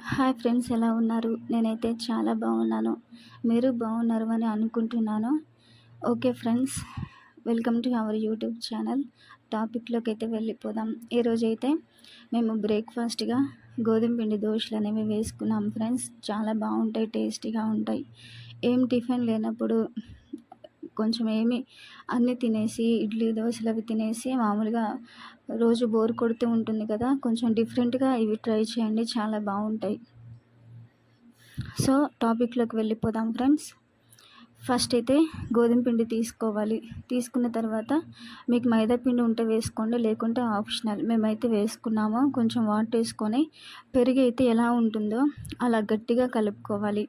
Hi friends, ఎలా ఉన్నారు? నేనైతే చాలా బాగున్నాను. మీరు బాగున్నారు అని అనుకుంటున్నాను. Okay friends, welcome to our YouTube channel. టాపిక్లోకి అయితే వెళ్ళిపోదాం. ఈరోజైతే మేము బ్రేక్ఫాస్ట్గా గోధుమ పిండి దోశలు అనేవి వేసుకున్నాం ఫ్రెండ్స్. చాలా బాగుంటాయి, టేస్టీగా ఉంటాయి. ఏం టిఫిన్ లేనప్పుడు కొంచెం అన్నీ తినేసి ఇడ్లీ దోశలు అవి తినేసి మామూలుగా రోజు బోర్ కొడుతూ ఉంటుంది కదా, కొంచెం డిఫరెంట్గా ఇవి ట్రై చేయండి, చాలా బాగుంటాయి. సో టాపిక్లోకి వెళ్ళిపోదాం ఫ్రెండ్స్. ఫస్ట్ అయితే గోధుమ పిండి తీసుకోవాలి. తీసుకున్న తర్వాత మీకు మైదా పిండి ఉంటే వేసుకోండి, లేకుంటే ఆప్షనల్. మేమైతే వేసుకున్నాము. కొంచెం వాటర్ వేసుకొని పెరుగు అయితే ఎలా ఉంటుందో అలా గట్టిగా కలుపుకోవాలి,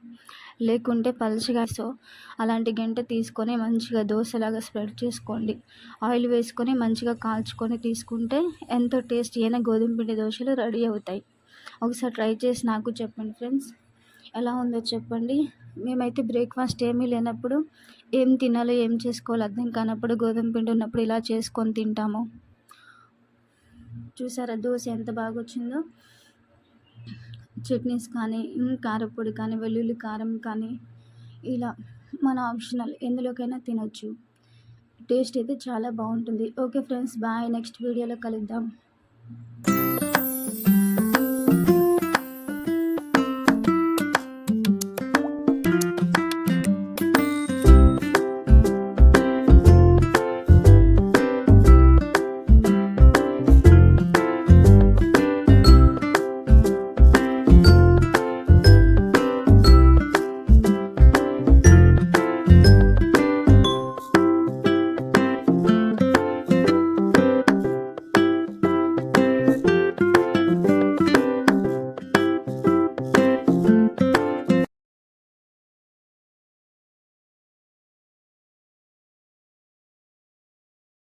లేకుంటే పలుచగా. సో అలాంటి గంట తీసుకొని మంచిగా దోశలాగా స్ప్రెడ్ చేసుకోండి. ఆయిల్ వేసుకొని మంచిగా కాల్చుకొని తీసుకుంటే ఎంతో టేస్టీ అయిన గోధుమ పిండి దోశలు రెడీ అవుతాయి. ఒకసారి ట్రై చేసి నాకు చెప్పండి ఫ్రెండ్స్, ఎలా ఉందో చెప్పండి. మేమైతే బ్రేక్ఫాస్ట్ ఏమీ లేనప్పుడు, ఏం తినాలో ఏం చేసుకోవాలో అర్థం కానప్పుడు గోధుమ పిండి ఉన్నప్పుడు ఇలా చేసుకొని తింటాము. చూసారా దోశ ఎంత బాగా వచ్చిందో. చట్నీస్ కానీ, కారపొడి కానీ, వెల్లుల్లి కారం కానీ, ఇలా మన ఆప్షనల్, ఎందులోకైనా తినొచ్చు. టేస్ట్ అయితే చాలా బాగుంటుంది. Okay friends, bye. నెక్స్ట్ వీడియోలో కలుద్దాం.